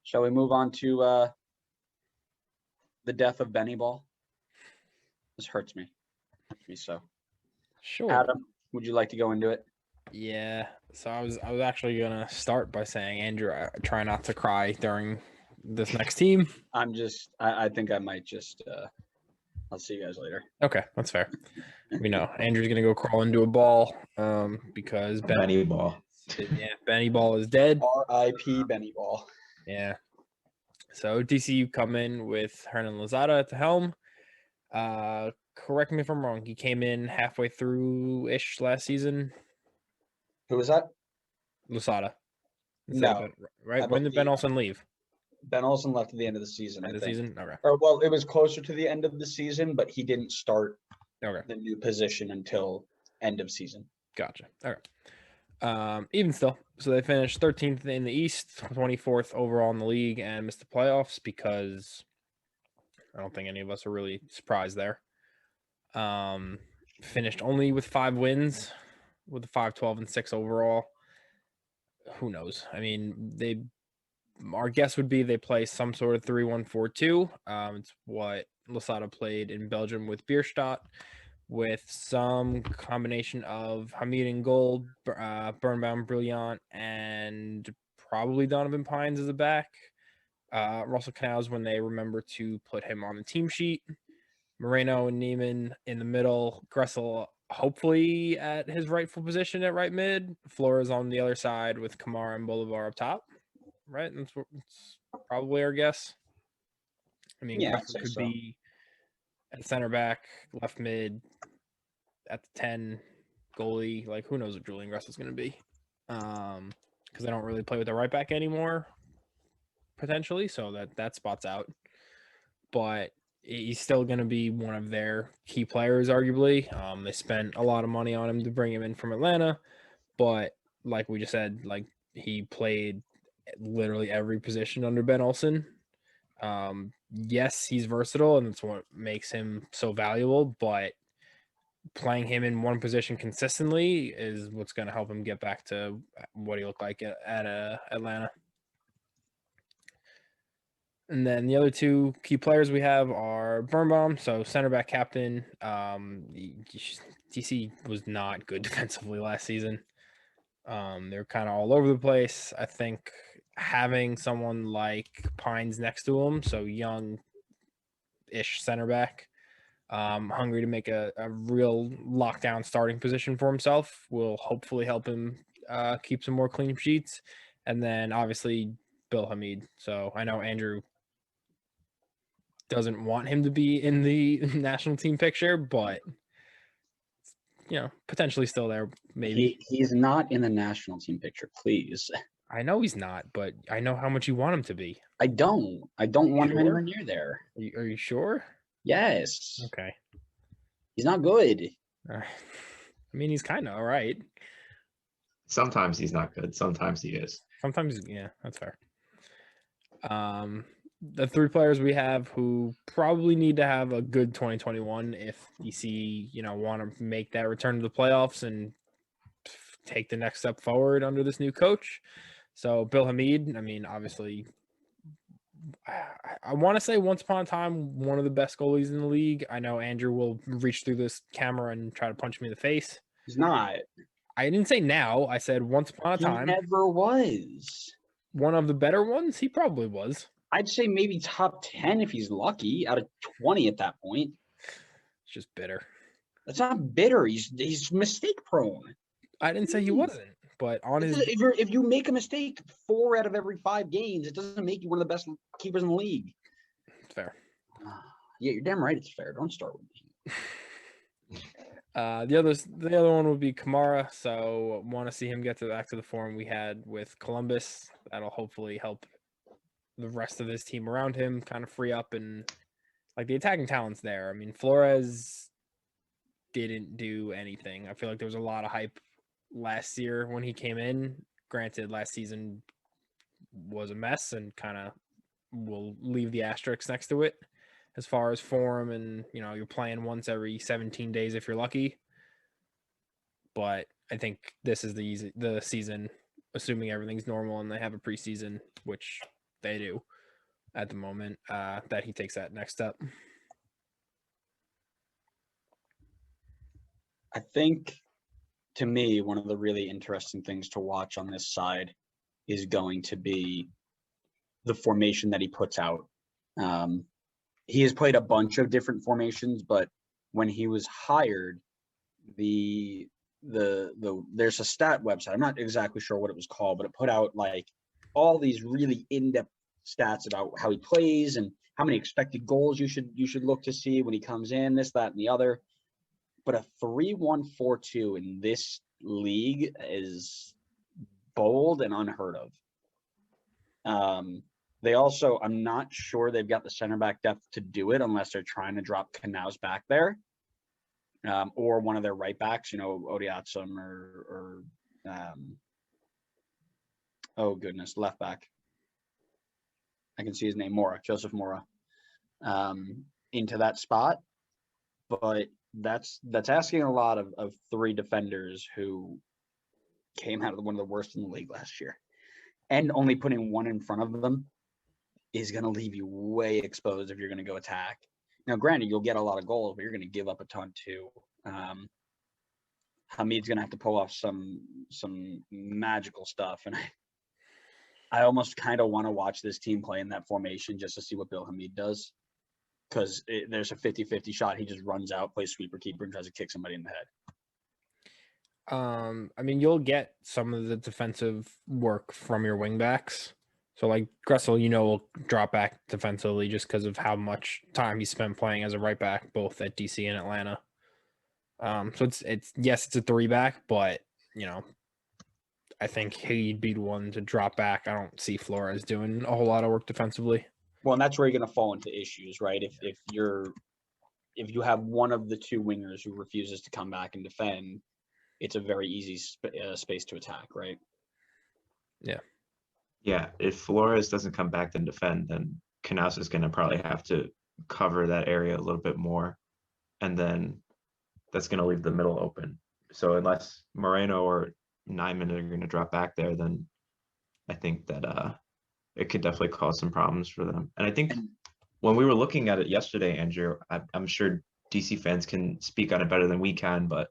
Shall we move on to the death of Benny Ball? This hurts me. Hurts me so. Sure. Adam, would you like to go into it? Yeah. So I was actually gonna start by saying, Andrew, try not to cry during this next team. I think I might just. I'll see you guys later. Okay, that's fair. We know Andrew's gonna go crawl into a ball because Benny Ball. Benny Ball is dead. R.I.P. Benny Ball. Yeah. So DCU come in with Hernan Lozada at the helm. Correct me if I'm wrong. He came in halfway through-ish last season. Who was that? Lozada. No. Right? When did Ben Olsen leave? Ben Olsen left at the end of the season, End of the season? Okay. Or, well, it was closer to the end of the season, but he didn't start the new position until end of season. Gotcha. Okay. Even still, so they finished 13th in the East, 24th overall in the league, and missed the playoffs because I don't think any of us are really surprised there. Finished only with 5 wins, with a 5-12-6 overall. Who knows? I mean, our guess would be they play some sort of 3-1-4-2. It's what Losada played in Belgium with Bierstadt, with some combination of Hamid in goal, Birnbaum, Brilliant, and probably Donovan Pines as a back. Russell Canals when they remember to put him on the team sheet. Moreno and Neiman in the middle. Gressel hopefully at his rightful position at right mid. Flores on the other side with Kamara and Bolivar up top. Right? That's probably our guess. I mean, yeah, Gressel could be at center back, left mid, at the 10, goalie. Like, who knows what Julian Gressel's going to be? Because they don't really play with the right back anymore, potentially. So that spot's out. But he's still going to be one of their key players, arguably. They spent a lot of money on him to bring him in from Atlanta. But like we just said, like he played literally every position under Ben Olsen. Yes, he's versatile, and that's what makes him so valuable. But playing him in one position consistently is what's going to help him get back to what he looked like at Atlanta. And then the other 2 key players we have are Birnbaum, so center back captain. DC was not good defensively last season. They're kind of all over the place. I think having someone like Pines next to him, so young-ish center back, hungry to make a real lockdown starting position for himself, will hopefully help him keep some more clean sheets. And then obviously Bill Hamid. So I know Andrew doesn't want him to be in the national team picture, but potentially still there. Maybe he's not in the national team picture. Please, I know he's not, but I know how much you want him to be. I don't want him anywhere near there. Are you sure? Yes. Okay. He's not good. I mean, he's kind of all right. Sometimes he's not good. Sometimes he is. Sometimes, yeah, that's fair. The 3 players we have who probably need to have a good 2021 if DC, want to make that return to the playoffs and take the next step forward under this new coach. So Bill Hamid, I mean, obviously, I want to say once upon a time, one of the best goalies in the league. I know Andrew will reach through this camera and try to punch me in the face. He's not. I didn't say now. I said once upon a time. He never was. One of the better ones? He probably was. I'd say maybe top 10 if he's lucky, out of 20 at that point. It's just bitter. That's not bitter. He's mistake prone. I didn't say he wasn't, but on his if you make a mistake 4 out of every 5 games, it doesn't make you one of the best keepers in the league. It's fair. Yeah, you're damn right it's fair. Don't start with me. The other one would be Kamara. So want to see him get back to the form we had with Columbus. That'll hopefully help the rest of this team around him kind of free up, and like the attacking talent's there. I mean, Flores didn't do anything. I feel like there was a lot of hype last year when he came in. Granted, last season was a mess and kind of will leave the asterisk next to it as far as form, and you're playing once every 17 days if you're lucky. But I think this is the season, assuming everything's normal and they have a preseason, which they do at the moment, that he takes that next step. I think, to me, one of the really interesting things to watch on this side is going to be the formation that he puts out. He has played a bunch of different formations, but when he was hired, there's a stat website. I'm not exactly sure what it was called, but it put out like all these really in-depth stats about how he plays and how many expected goals you should look to see when he comes in, this, that, and the other. But a 3-1-4-2 in this league is bold and unheard of. They also, I'm not sure they've got the center back depth to do it unless they're trying to drop Knaus back there, or one of their right backs, Odiatsum or oh goodness, left back. I can see his name, Joseph Mora, into that spot. But that's asking a lot of three defenders who came out of one of the worst in the league last year, and only putting one in front of them is going to leave you way exposed if you're going to go attack. Now, granted, you'll get a lot of goals, but you're going to give up a ton too. Hamid's going to have to pull off some magical stuff, and I almost kind of want to watch this team play in that formation just to see what Bill Hamid does, because there's a 50-50 shot he just runs out, plays sweeper keeper, and tries to kick somebody in the head. I mean, you'll get some of the defensive work from your wingbacks. So like Gressel, will drop back defensively just because of how much time he spent playing as a right back, both at DC and Atlanta. So it's yes, it's a 3-back, but I think he'd be the one to drop back. I don't see Flores doing a whole lot of work defensively. Well, and that's where you're going to fall into issues, right? If you have one of the two wingers who refuses to come back and defend, it's a very easy space to attack, right? Yeah. Yeah, if Flores doesn't come back and defend, then Knaus is going to probably have to cover that area a little bit more, and then that's going to leave the middle open. So unless Moreno or Nyman are going to drop back there, then I think that it could definitely cause some problems for them. And I think when we were looking at it yesterday, Andrew, I'm sure DC fans can speak on it better than we can, but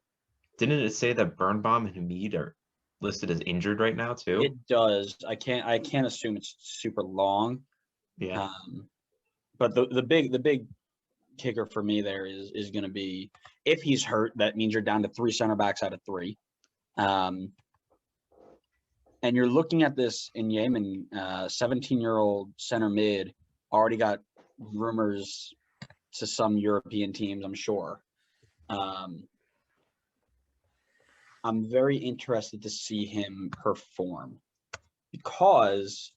didn't it say that Birnbaum and Hamid are listed as injured right now too? It does. I can't assume it's super long. Yeah. But the big kicker for me there is going to be, if he's hurt, that means you're down to 3 center backs out of 3. And you're looking at this in Yemen, 17-year-old center mid, already got rumors to some European teams, I'm sure. I'm very interested to see him perform, because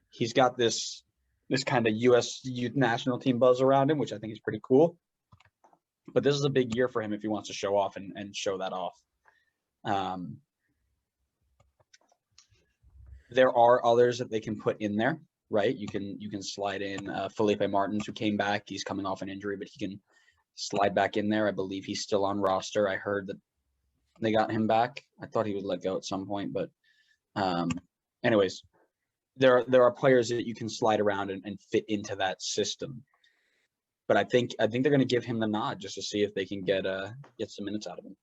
he's got this kind of U.S. youth national team buzz around him, which I think is pretty cool. But this is a big year for him if he wants to show off and show that off. There are others that they can put in there, right? You can slide in Felipe Martins, who came back. He's coming off an injury, but he can slide back in there. I believe he's still on roster. I heard that they got him back. I thought he would let go at some point, but anyways, there are players that you can slide around and fit into that system. But I think they're going to give him the nod just to see if they can get some minutes out of him.